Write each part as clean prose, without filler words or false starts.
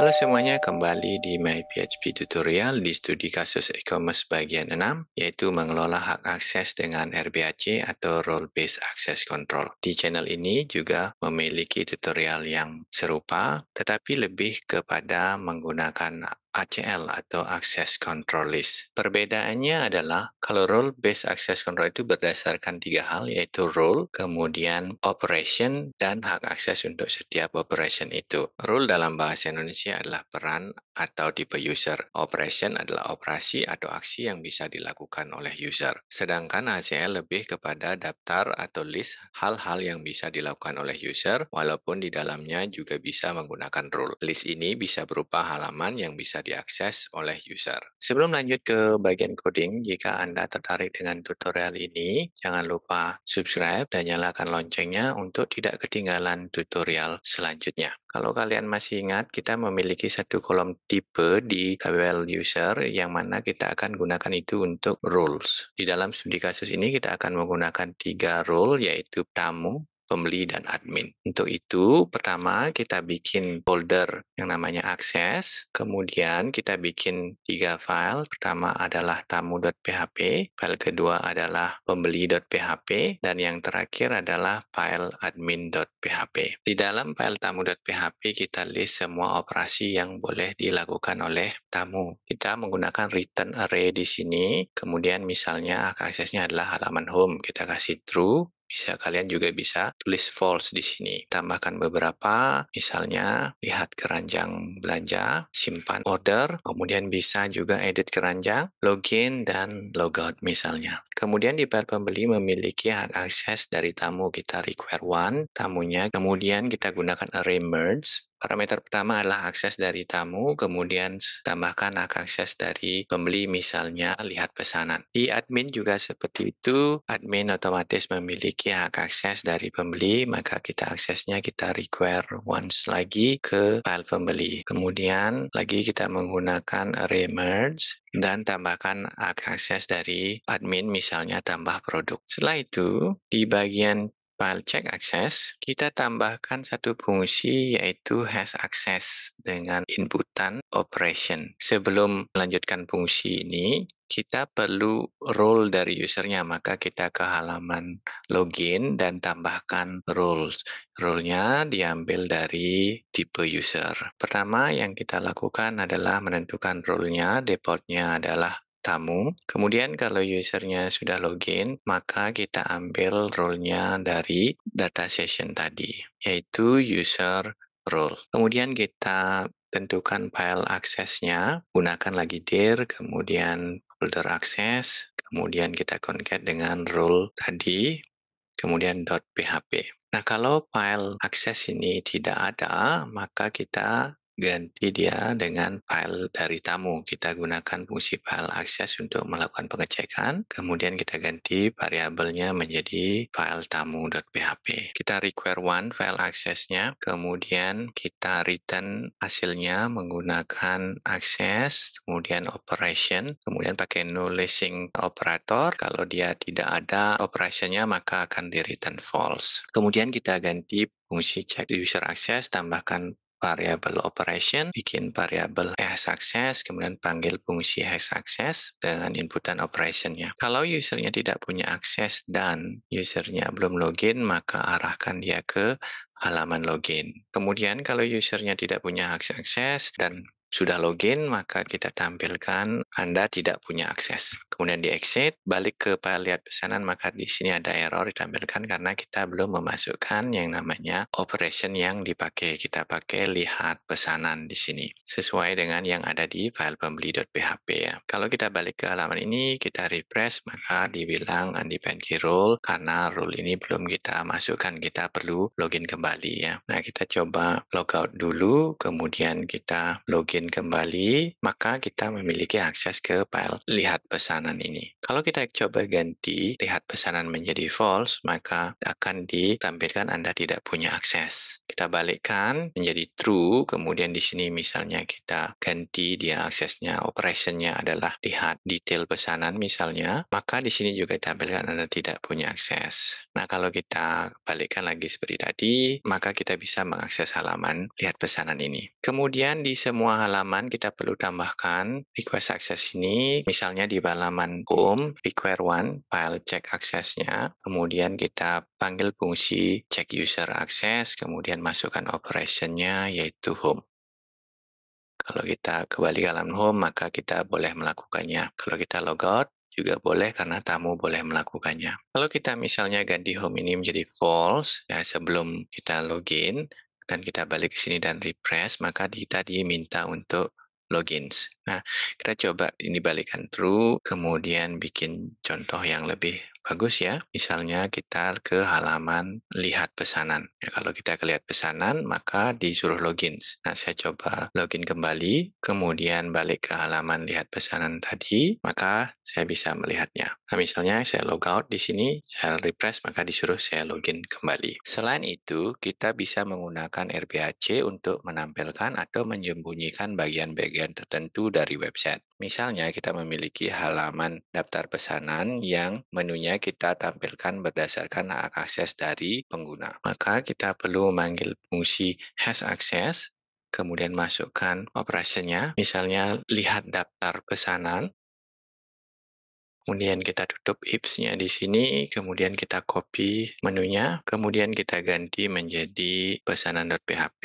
Halo semuanya, kembali di My PHP Tutorial di studi kasus e-commerce bagian 6, yaitu mengelola hak akses dengan RBAC atau Role Based Access Control. Di channel ini juga memiliki tutorial yang serupa, tetapi lebih kepada menggunakan ACL atau Access Control List. Perbedaannya adalah kalau Role Based Access Control itu berdasarkan 3 hal, yaitu role, kemudian operation, dan hak akses untuk setiap operation itu. Role dalam bahasa Indonesia adalah peran atau tipe user. Operation adalah operasi atau aksi yang bisa dilakukan oleh user. Sedangkan ACL lebih kepada daftar atau list hal-hal yang bisa dilakukan oleh user, walaupun di dalamnya juga bisa menggunakan rule. List ini bisa berupa halaman yang bisa diakses oleh user. Sebelum lanjut ke bagian coding, jika Anda tertarik dengan tutorial ini, jangan lupa subscribe dan nyalakan loncengnya untuk tidak ketinggalan tutorial selanjutnya. Kalau kalian masih ingat, kita memiliki satu kolom tipe di tabel user yang mana kita akan gunakan itu untuk roles. Di dalam studi kasus ini kita akan menggunakan 3 role, yaitu tamu, pembeli, dan admin. Untuk itu, pertama kita bikin folder yang namanya akses, kemudian kita bikin 3 file. Pertama adalah tamu.php, file kedua adalah pembeli.php, dan yang terakhir adalah file admin.php. Di dalam file tamu.php kita list semua operasi yang boleh dilakukan oleh tamu. Kita menggunakan return array di sini, kemudian misalnya aksesnya adalah halaman home, kita kasih true. Kalian juga bisa tulis false di sini. Tambahkan beberapa, misalnya lihat keranjang belanja, simpan order, kemudian bisa juga edit keranjang, login, dan logout misalnya. Kemudian di file pembeli memiliki hak akses dari tamu, kita require one tamunya, kemudian kita gunakan array merge. Parameter pertama adalah akses dari tamu, kemudian tambahkan hak akses dari pembeli, misalnya lihat pesanan. Di admin juga seperti itu, admin otomatis memiliki hak akses dari pembeli, maka kita aksesnya kita require once lagi ke file pembeli. Kemudian lagi kita menggunakan array merge dan tambahkan hak akses dari admin, misalnya tambah produk. Setelah itu, di bagian file check access, kita tambahkan satu fungsi yaitu has access dengan inputan operation. Sebelum melanjutkan fungsi ini, kita perlu role dari usernya, maka kita ke halaman login dan tambahkan roles. Role-nya diambil dari tipe user. Pertama yang kita lakukan adalah menentukan role-nya, default-nya adalah tamu. Kemudian kalau usernya sudah login, maka kita ambil role-nya dari data session tadi, yaitu user role. Kemudian kita tentukan file aksesnya, gunakan lagi dir, kemudian folder akses, kemudian kita concat dengan role tadi, kemudian .php. Nah, kalau file akses ini tidak ada, maka kita ganti dia dengan file dari tamu. Kita gunakan fungsi file akses untuk melakukan pengecekan, kemudian kita ganti variabelnya menjadi file tamu.php. Kita require one file aksesnya, kemudian kita return hasilnya menggunakan akses, kemudian operation, kemudian pakai null listing operator. Kalau dia tidak ada operationnya, maka akan di return false. Kemudian kita ganti fungsi check user access, tambahkan variabel operation, bikin variabel has access, kemudian panggil fungsi has access dengan inputan operationnya. Kalau usernya tidak punya akses dan usernya belum login, maka arahkan dia ke halaman login. Kemudian kalau usernya tidak punya akses dan sudah login, maka kita tampilkan Anda tidak punya akses. Kemudian di exit, balik ke file lihat pesanan, maka di sini ada error ditampilkan karena kita belum memasukkan yang namanya operation yang dipakai. Kita pakai lihat pesanan di sini, sesuai dengan yang ada di file pembeli.php ya. Kalau kita balik ke halaman ini, kita refresh, maka dibilang undefined role karena rule ini belum kita masukkan, kita perlu login kembali ya. Nah, kita coba logout dulu, kemudian kita login login kembali, maka kita memiliki akses ke file lihat pesanan ini. Kalau kita coba ganti lihat pesanan menjadi false, maka akan ditampilkan Anda tidak punya akses. Kita balikkan menjadi true, kemudian di sini misalnya kita ganti dia aksesnya, operationnya adalah lihat detail pesanan misalnya, maka di sini juga ditampilkan Anda tidak punya akses. Nah, kalau kita balikkan lagi seperti tadi, maka kita bisa mengakses halaman lihat pesanan ini. Kemudian di semua halaman kita perlu tambahkan request access ini, misalnya di halaman home, require one, file check aksesnya, kemudian kita panggil fungsi check user access, kemudian masukkan operationnya yaitu home. Kalau kita kembali ke halaman home, maka kita boleh melakukannya. Kalau kita logout, juga boleh karena tamu boleh melakukannya. Kalau kita misalnya ganti home ini menjadi false, ya sebelum kita login, dan kita balik ke sini dan refresh, maka kita diminta untuk logins. Nah, kita coba ini balikan true, kemudian bikin contoh yang lebih bagus ya. Misalnya kita ke halaman lihat pesanan. Ya, kalau kita ke lihat pesanan, maka disuruh logins. Nah, saya coba login kembali, kemudian balik ke halaman lihat pesanan tadi, maka saya bisa melihatnya. Nah, misalnya saya logout di sini, saya refresh, maka disuruh saya login kembali. Selain itu, kita bisa menggunakan RBAC untuk menampilkan atau menyembunyikan bagian-bagian tertentu dari website. Misalnya, kita memiliki halaman daftar pesanan yang menunya kita tampilkan berdasarkan hak akses dari pengguna. Maka kita perlu memanggil fungsi has access, kemudian masukkan operasinya, misalnya lihat daftar pesanan, kemudian kita tutup ifs-nya di sini, kemudian kita copy menunya, kemudian kita ganti menjadi pesanan.php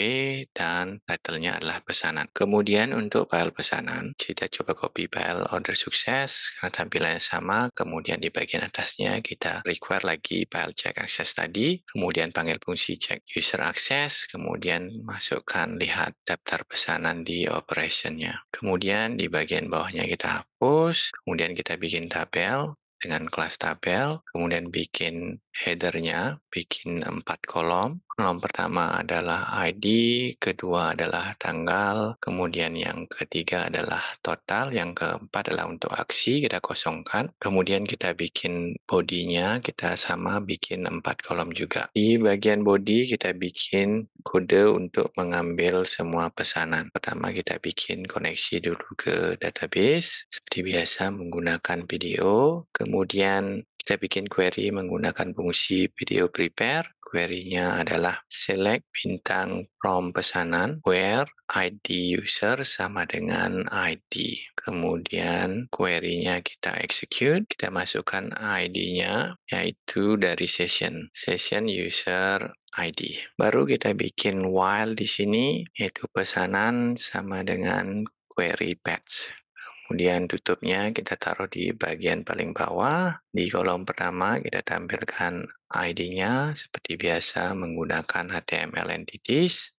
dan title-nya adalah pesanan. Kemudian untuk file pesanan, kita coba copy file order sukses karena tampilannya sama, kemudian di bagian atasnya kita require lagi file check access tadi, kemudian panggil fungsi check user access, kemudian masukkan lihat daftar pesanan di operation-nya. Kemudian di bagian bawahnya kita hapus, kemudian kita bikin tabel dengan kelas tabel, kemudian bikin header-nya, bikin 4 kolom. Kolom pertama adalah ID, kedua adalah tanggal, kemudian yang ketiga adalah total, yang keempat adalah untuk aksi, kita kosongkan. Kemudian kita bikin bodinya, kita sama bikin 4 kolom juga. Di bagian body kita bikin kode untuk mengambil semua pesanan. Pertama kita bikin koneksi dulu ke database, seperti biasa menggunakan video. Kemudian kita bikin query menggunakan fungsi video prepare. Query-nya adalah select bintang from pesanan where ID user sama dengan ID. Kemudian query-nya kita execute, kita masukkan ID-nya yaitu dari session user ID. Baru kita bikin while di sini yaitu pesanan sama dengan query batch. Kemudian tutupnya kita taruh di bagian paling bawah. Di kolom pertama kita tampilkan ID-nya seperti biasa menggunakan HTML entities.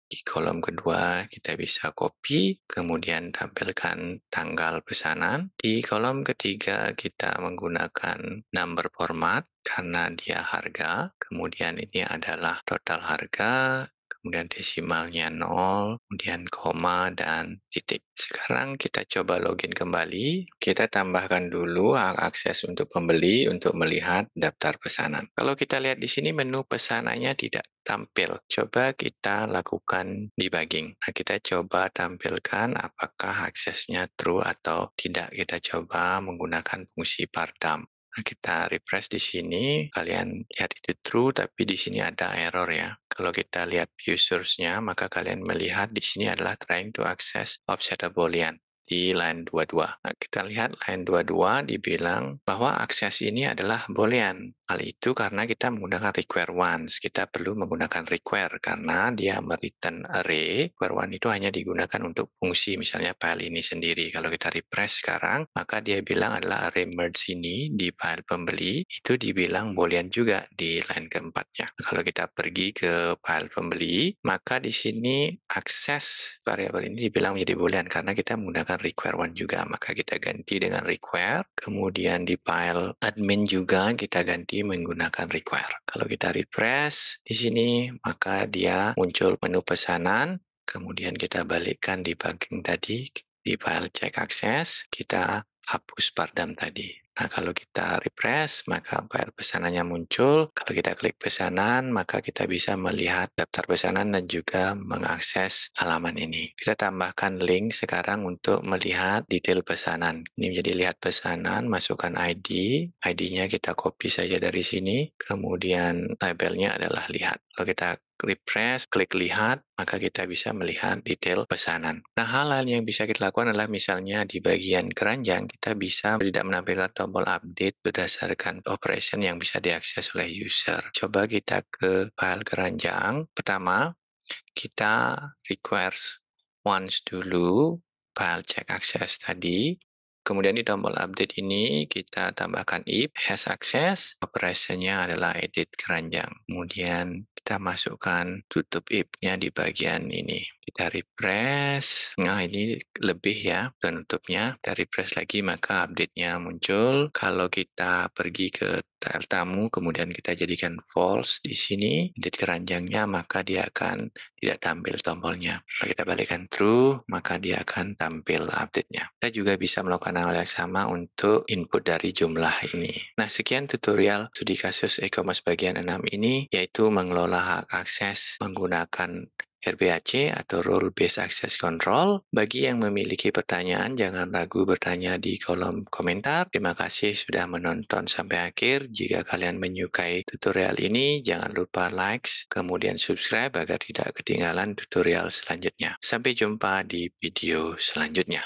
Di kolom kedua kita bisa copy, kemudian tampilkan tanggal pesanan. Di kolom ketiga kita menggunakan number format karena dia harga. Kemudian ini adalah total harga, kemudian desimalnya 0, kemudian koma, dan titik. Sekarang kita coba login kembali. Kita tambahkan dulu hak akses untuk pembeli untuk melihat daftar pesanan. Kalau kita lihat di sini menu pesanannya tidak tampil. Coba kita lakukan debugging. Nah, kita coba tampilkan apakah aksesnya true atau tidak. Kita coba menggunakan fungsi pardam. Nah, kita refresh di sini, kalian lihat itu true, tapi di sini ada error ya. Kalau kita lihat view source-nya, maka kalian melihat di sini adalah trying to access offset boolean di line 22. Nah, kita lihat line 22 dibilang bahwa akses ini adalah boolean. Hal itu karena kita menggunakan require once. Kita perlu menggunakan require karena dia return array. Require one itu hanya digunakan untuk fungsi, misalnya file ini sendiri. Kalau kita refresh sekarang, maka dia bilang adalah array merge ini di file pembeli, itu dibilang boolean juga di line keempatnya. Kalau kita pergi ke file pembeli, maka di sini akses variabel ini dibilang menjadi boolean karena kita menggunakan require one juga, maka kita ganti dengan require. Kemudian di file admin juga kita ganti menggunakan require. Kalau kita refresh di sini, maka dia muncul menu pesanan. Kemudian kita balikkan debugging tadi, di file check access, kita hapus pardam tadi. Nah, kalau kita refresh, maka file pesanannya muncul. Kalau kita klik pesanan, maka kita bisa melihat daftar pesanan dan juga mengakses halaman ini. Kita tambahkan link sekarang untuk melihat detail pesanan. Ini menjadi lihat pesanan, masukkan ID. ID-nya kita copy saja dari sini. Kemudian labelnya adalah lihat. Kalau kita refresh, klik lihat, maka kita bisa melihat detail pesanan. Nah, hal-hal yang bisa kita lakukan adalah misalnya di bagian keranjang, kita bisa tidak menampilkan tombol update berdasarkan operation yang bisa diakses oleh user. Coba kita ke file keranjang. Pertama, kita requires once dulu file check access tadi. Kemudian di tombol update ini kita tambahkan if has access, operasinya adalah edit keranjang. Kemudian kita masukkan tutup if-nya di bagian ini. Kita refresh, nah ini lebih ya penutupnya. Kita refresh lagi maka update-nya muncul. Kalau kita pergi ke tile tamu, kemudian kita jadikan false di sini, edit keranjangnya, maka dia akan tidak tampil tombolnya. Kalau kita balikkan true, maka dia akan tampil update-nya. Kita juga bisa melakukan hal yang sama untuk input dari jumlah ini. Nah, sekian tutorial studi kasus e-commerce bagian 6 ini, yaitu mengelola hak akses menggunakan RBAC atau Role Based Access Control. Bagi yang memiliki pertanyaan, jangan ragu bertanya di kolom komentar. Terima kasih sudah menonton sampai akhir. Jika kalian menyukai tutorial ini, jangan lupa like, kemudian subscribe agar tidak ketinggalan tutorial selanjutnya. Sampai jumpa di video selanjutnya.